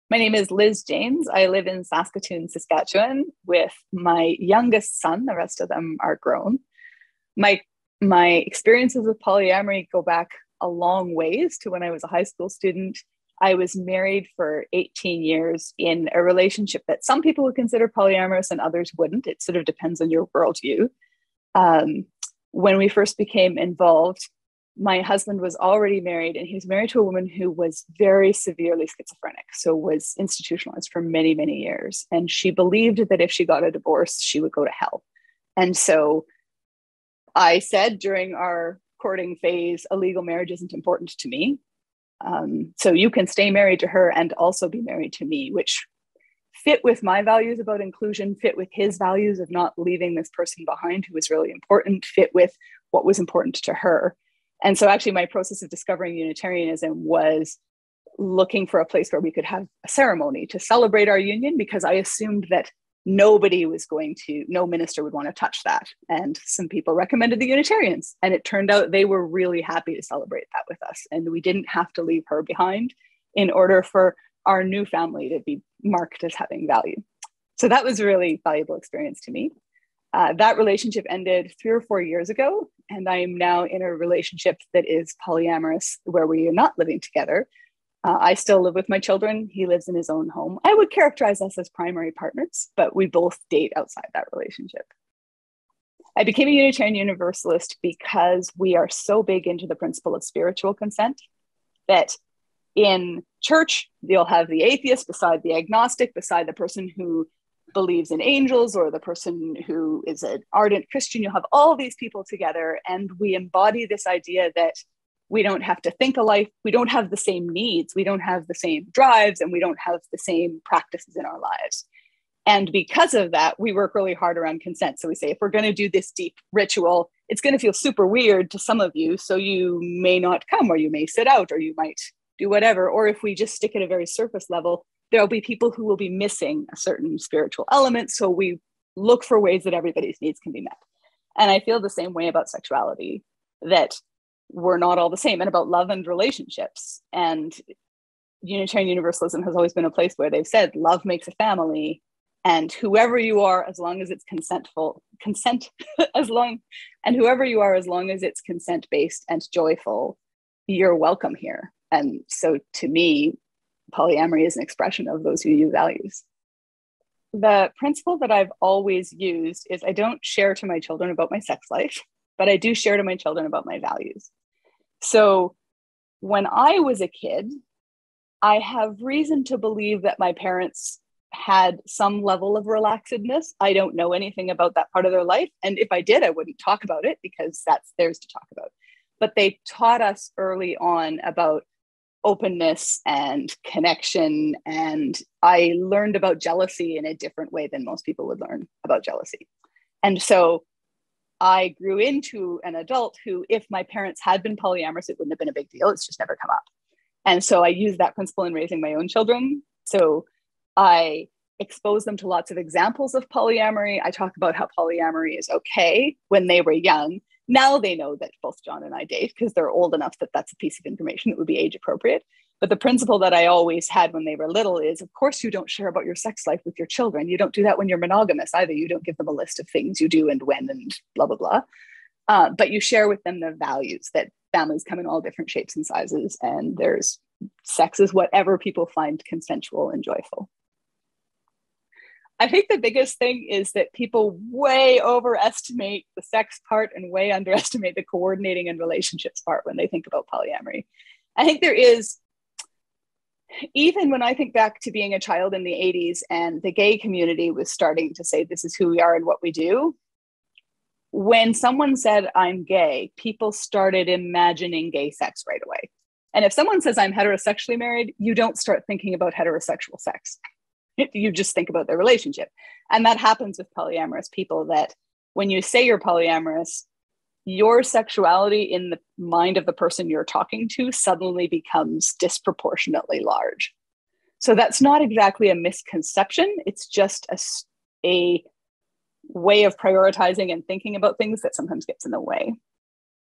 My name is Liz James. I live in Saskatoon, Saskatchewan with my youngest son. The rest of them are grown. My my experiences with polyamory go back a long ways to when I was a high school student. I was married for 18 years in a relationship that some people would consider polyamorous and others wouldn't. It sort of depends on your worldview. Um, when we first became involved, my husband was already married, and he was married to a woman who was very severely schizophrenic, so was institutionalized for many, many years. And she believed that if she got a divorce, she would go to hell. And so I said during our courting phase, a legal marriage isn't important to me. So you can stay married to her and also be married to me, which fit with my values about inclusion, fit with his values of not leaving this person behind who was really important, fit with what was important to her. And so actually my process of discovering Unitarianism was looking for a place where we could have a ceremony to celebrate our union, because I assumed that no minister would want to touch that. And some people recommended the Unitarians. And it turned out they were really happy to celebrate that with us. And we didn't have to leave her behind in order for our new family to be marked as having value. So that was a really valuable experience to me. That relationship ended 3 or 4 years ago. And I am now in a relationship that is polyamorous, where we are not living together. I still live with my children. He lives in his own home. I would characterize us as primary partners, but we both date outside that relationship. I became a Unitarian Universalist because we are so big into the principle of spiritual consent that in church, you'll have the atheist beside the agnostic, beside the person who believes in angels, or the person who is an ardent Christian. You'll have all these people together, and we embody this idea that we don't have to think alike. We don't have the same needs. We don't have the same drives, and we don't have the same practices in our lives. And because of that, we work really hard around consent. So we say, if we're going to do this deep ritual, it's going to feel super weird to some of you. So you may not come, or you may sit out, or you might do whatever. Or if we just stick at a very surface level, there'll be people who will be missing a certain spiritual element. So we look for ways that everybody's needs can be met. And I feel the same way about sexuality, that we're not all the same, and about love and relationships. And Unitarian Universalism has always been a place where they've said love makes a family, and whoever you are, as long as it's whoever you are, as long as it's consent-based and joyful, you're welcome here. And so to me, polyamory is an expression of those UU values. The principle that I've always used is I don't share to my children about my sex life, but I do share to my children about my values. So when I was a kid, I have reason to believe that my parents had some level of relaxedness. I don't know anything about that part of their life. And if I did, I wouldn't talk about it, because that's theirs to talk about. But they taught us early on about openness and connection. And I learned about jealousy in a different way than most people would learn about jealousy. And so I grew into an adult who, if my parents had been polyamorous, it wouldn't have been a big deal. It's just never come up. And so I use that principle in raising my own children. So I expose them to lots of examples of polyamory. I talk about how polyamory is okay when they were young. Now they know that both John and I date, because they're old enough that that's a piece of information that would be age appropriate. But the principle that I always had when they were little is, of course, you don't share about your sex life with your children. You don't do that when you're monogamous either. You don't give them a list of things you do and when and blah, blah, blah. But you share with them the values that families come in all different shapes and sizes. And there's sex is whatever people find consensual and joyful. I think the biggest thing is that people way overestimate the sex part and way underestimate the coordinating and relationships part when they think about polyamory. I think there is, even when I think back to being a child in the 80s and the gay community was starting to say, this is who we are and what we do. When someone said, I'm gay, people started imagining gay sex right away. And if someone says, I'm heterosexually married, you don't start thinking about heterosexual sex. You just think about their relationship. And that happens with polyamorous people, that when you say you're polyamorous, your sexuality in the mind of the person you're talking to suddenly becomes disproportionately large. So that's not exactly a misconception. It's just a way of prioritizing and thinking about things that sometimes gets in the way.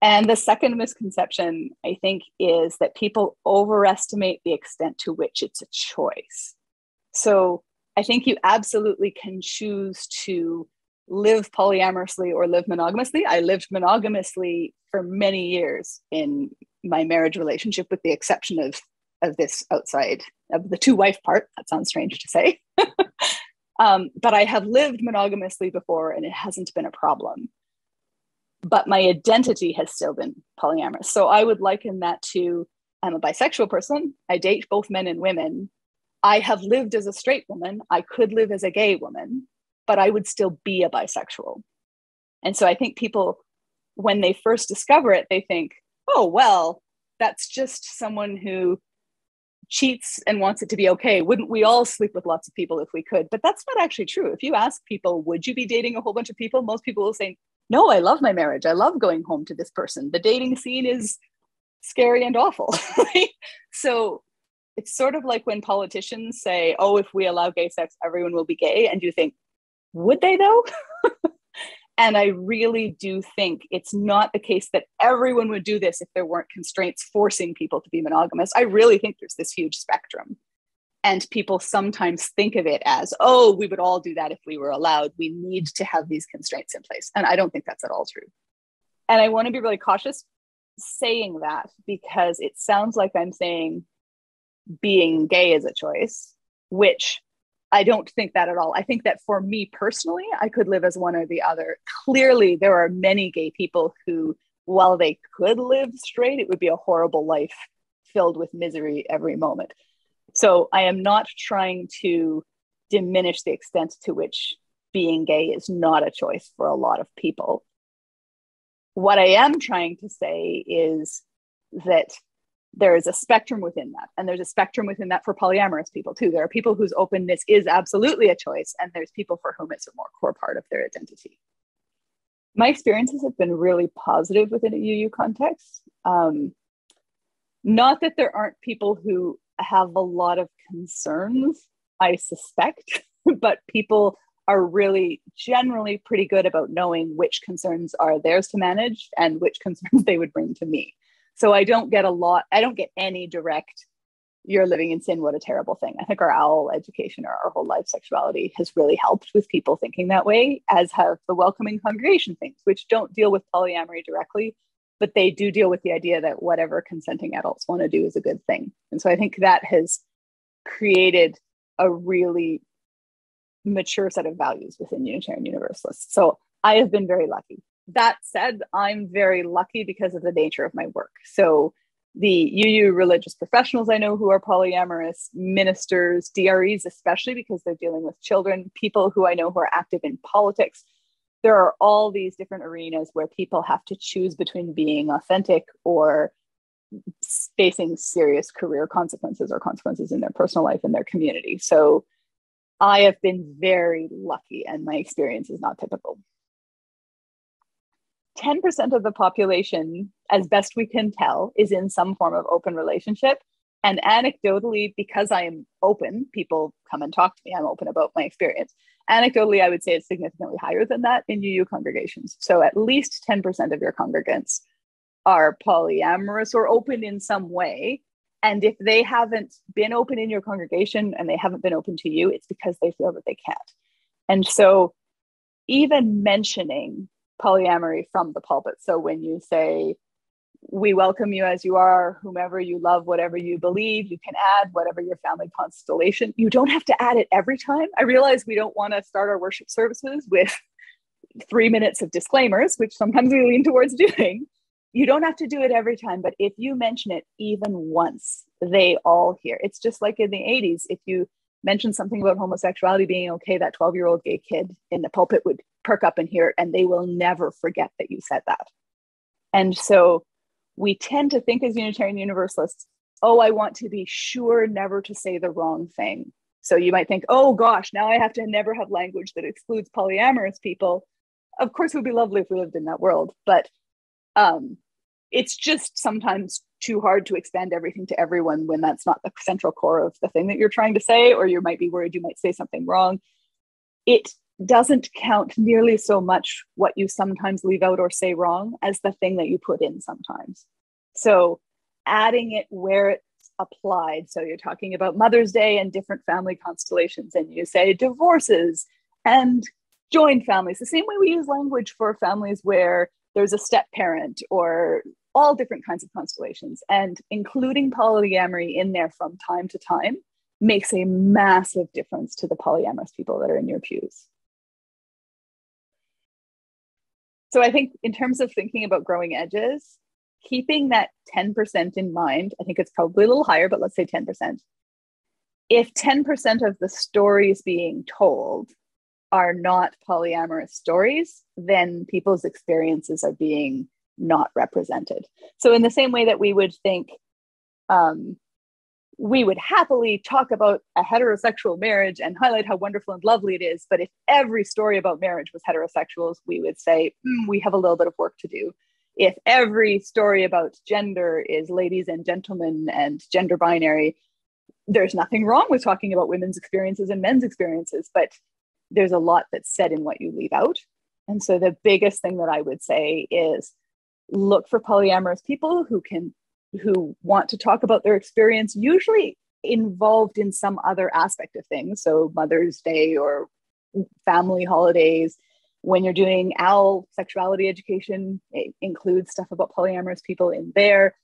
And the second misconception, I think, is that people overestimate the extent to which it's a choice. So I think you absolutely can choose to live polyamorously or live monogamously. I lived monogamously for many years in my marriage relationship, with the exception of this outside of the two-wife part. That sounds strange to say. But I have lived monogamously before and it hasn't been a problem. But my identity has still been polyamorous. So I would liken that to, I'm a bisexual person. I date both men and women. I have lived as a straight woman. I could live as a gay woman, but I would still be a bisexual. And so I think people, when they first discover it, they think, oh, well, that's just someone who cheats and wants it to be okay. Wouldn't we all sleep with lots of people if we could? But that's not actually true. If you ask people, would you be dating a whole bunch of people? Most people will say, no, I love my marriage. I love going home to this person. The dating scene is scary and awful, right? So it's sort of like when politicians say, oh, if we allow gay sex, everyone will be gay. And you think, would they though? And I really do think it's not the case that everyone would do this if there weren't constraints forcing people to be monogamous. I really think there's this huge spectrum. And people sometimes think of it as, oh, we would all do that if we were allowed. We need to have these constraints in place. And I don't think that's at all true. And I want to be really cautious saying that, because it sounds like I'm saying being gay is a choice, which I don't think that at all. I think that for me personally, I could live as one or the other. Clearly, there are many gay people who, while they could live straight, it would be a horrible life filled with misery every moment. So I am not trying to diminish the extent to which being gay is not a choice for a lot of people. What I am trying to say is that there is a spectrum within that. And there's a spectrum within that for polyamorous people too. There are people whose openness is absolutely a choice, and there's people for whom it's a more core part of their identity. My experiences have been really positive within a UU context. Not that there aren't people who have a lot of concerns, I suspect, but people are really generally pretty good about knowing which concerns are theirs to manage and which concerns they would bring to me. So I don't get any direct, you're living in sin, what a terrible thing. I think our OWL education, or our whole life sexuality, has really helped with people thinking that way, as have the welcoming congregation things, which don't deal with polyamory directly, but they do deal with the idea that whatever consenting adults want to do is a good thing. And so I think that has created a really mature set of values within Unitarian Universalists. So I have been very lucky. That said, I'm very lucky because of the nature of my work. So the UU religious professionals I know who are polyamorous, ministers, DREs, especially because they're dealing with children, people who I know who are active in politics. There are all these different arenas where people have to choose between being authentic or facing serious career consequences or consequences in their personal life and their community. So I have been very lucky, and my experience is not typical. 10% of the population, as best we can tell, is in some form of open relationship. And anecdotally, because I am open, people come and talk to me, I'm open about my experience. Anecdotally, I would say it's significantly higher than that in UU congregations. So at least 10% of your congregants are polyamorous or open in some way. And if they haven't been open in your congregation and they haven't been open to you, it's because they feel that they can't. And so even mentioning polyamory from the pulpit, so when you say, we welcome you as you are, whomever you love, whatever you believe, you can add whatever your family constellation. You don't have to add it every time. I realize we don't want to start our worship services with 3 minutes of disclaimers, which sometimes we lean towards doing. You don't have to do it every time, but if you mention it even once, they all hear. It's just like in the 80s, if you mention something about homosexuality being okay, that 12-year-old gay kid in the pulpit would perk up and hear it, and they will never forget that you said that. And so we tend to think as Unitarian Universalists, oh, I want to be sure never to say the wrong thing. So you might think, oh gosh, now I have to never have language that excludes polyamorous people. Of course, it would be lovely if we lived in that world, but it's just sometimes too hard to expand everything to everyone when that's not the central core of the thing that you're trying to say, or you might be worried you might say something wrong. It doesn't count nearly so much what you sometimes leave out or say wrong as the thing that you put in sometimes. So adding it where it's applied. So you're talking about Mother's Day and different family constellations, and you say divorces and joined families, the same way we use language for families where there's a step parent or all different kinds of constellations. And including polyamory in there from time to time makes a massive difference to the polyamorous people that are in your pews. So I think in terms of thinking about growing edges, keeping that 10% in mind, I think it's probably a little higher, but let's say 10%. If 10% of the stories being told are not polyamorous stories, then people's experiences are being not represented. So in the same way that we would think, we would happily talk about a heterosexual marriage and highlight how wonderful and lovely it is. But if every story about marriage was heterosexuals, we would say, we have a little bit of work to do. If every story about gender is ladies and gentlemen and gender binary, there's nothing wrong with talking about women's experiences and men's experiences, but there's a lot that's said in what you leave out. And so the biggest thing that I would say is look for polyamorous people who want to talk about their experience, usually involved in some other aspect of things. So Mother's Day or family holidays. When you're doing OWL sexuality education, it includes stuff about polyamorous people in there.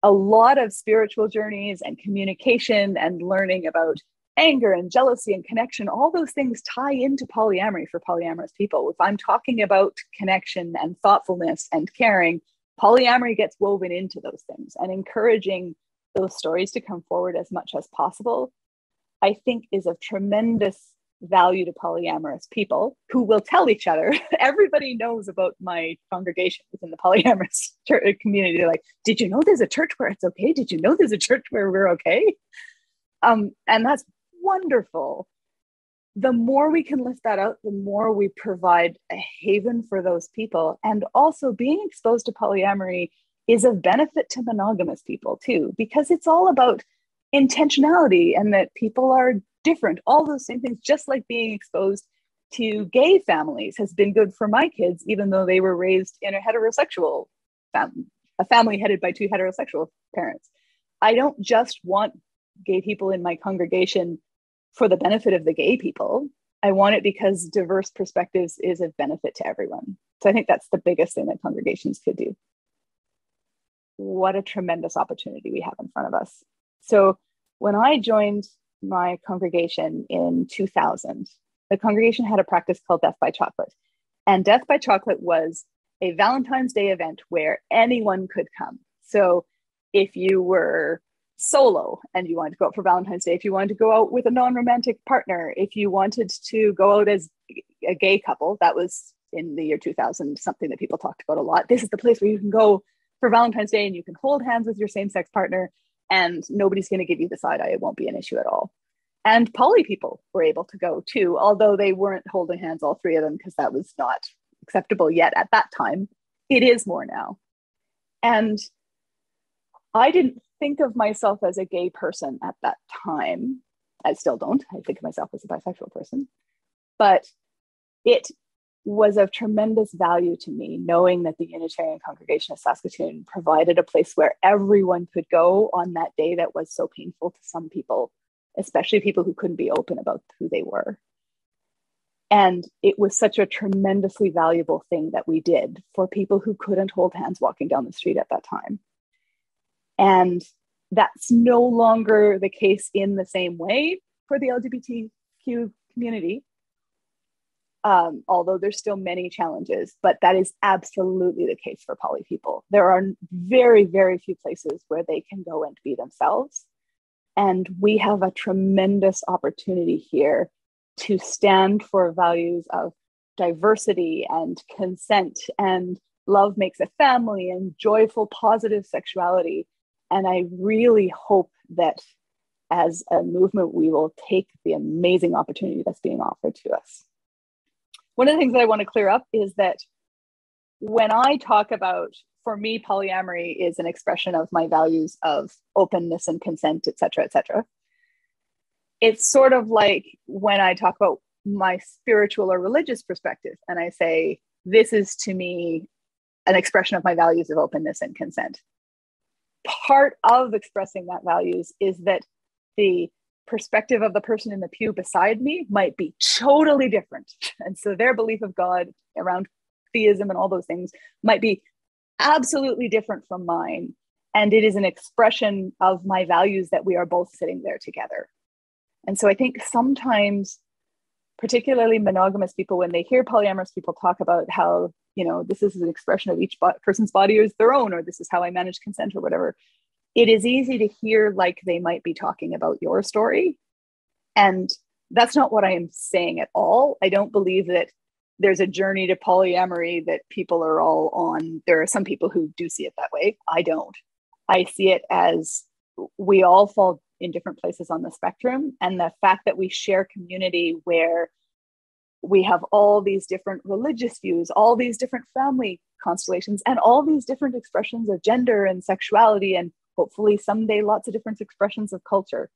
A lot of spiritual journeys and communication and learning about anger and jealousy and connection, all those things tie into polyamory for polyamorous people. If I'm talking about connection and thoughtfulness and caring, polyamory gets woven into those things, and encouraging those stories to come forward as much as possible, I think is of tremendous value to polyamorous people who will tell each other. Everybody knows about my congregation within the polyamorous community. They're like, did you know there's a church where it's okay? Did you know there's a church where we're okay? And that's wonderful. The more we can lift that out, the more we provide a haven for those people. And also being exposed to polyamory is of benefit to monogamous people too, because it's all about intentionality and that people are different, all those same things, just like being exposed to gay families has been good for my kids, even though they were raised in a heterosexual family, a family headed by two heterosexual parents. I don't just want gay people in my congregation for the benefit of the gay people. I want it because diverse perspectives is of benefit to everyone. So I think that's the biggest thing that congregations could do. What a tremendous opportunity we have in front of us. So when I joined my congregation in 2000, the congregation had a practice called Death by Chocolate. And Death by Chocolate was a Valentine's Day event where anyone could come. So if you were solo and you wanted to go out for Valentine's Day, if you wanted to go out with a non-romantic partner, if you wanted to go out as a gay couple, that was in the year 2000, something that people talked about a lot. This is the place where you can go for Valentine's Day and you can hold hands with your same-sex partner and nobody's going to give you the side eye. It won't be an issue at all. And poly people were able to go too, although they weren't holding hands, all three of them, because that was not acceptable yet at that time. It is more now. And I didn't think of myself as a gay person at that time. I still don't. I think of myself as a bisexual person. But it was of tremendous value to me, knowing that the Unitarian Congregation of Saskatoon provided a place where everyone could go on that day that was so painful to some people, especially people who couldn't be open about who they were. And it was such a tremendously valuable thing that we did for people who couldn't hold hands walking down the street at that time. And that's no longer the case in the same way for the LGBTQ community, although there's still many challenges, but that is absolutely the case for poly people. There are very, very few places where they can go and be themselves. And we have a tremendous opportunity here to stand for values of diversity and consent and love makes a family and joyful, positive sexuality. And I really hope that as a movement, we will take the amazing opportunity that's being offered to us. One of the things that I want to clear up is that when I talk about, for me, polyamory is an expression of my values of openness and consent, et cetera, et cetera. It's sort of like when I talk about my spiritual or religious perspective, and I say, this is to me an expression of my values of openness and consent. part of expressing that values is that the perspective of the person in the pew beside me might be totally different. And so their belief of God around theism and all those things might be absolutely different from mine. And it is an expression of my values that we are both sitting there together. And so I think sometimes, particularly monogamous people, when they hear polyamorous people talk about how, this is an expression of each person's body is their own, or this is how I manage consent or whatever, it is easy to hear like they might be talking about your story. And that's not what I am saying at all. I don't believe that there's a journey to polyamory that people are all on. There are some people who do see it that way. I don't. I see it as we all fall in different places on the spectrum. And the fact that we share community where we have all these different religious views, all these different family constellations, and all these different expressions of gender and sexuality, and hopefully someday lots of different expressions of culture.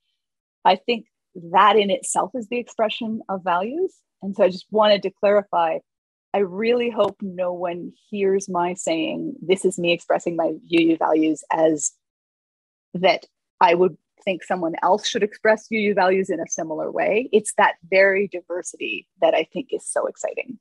I think that in itself is the expression of values. And so I just wanted to clarify, I really hope no one hears my saying, this is me expressing my UU values as that I would think someone else should express UU values in a similar way. It's that very diversity that I think is so exciting.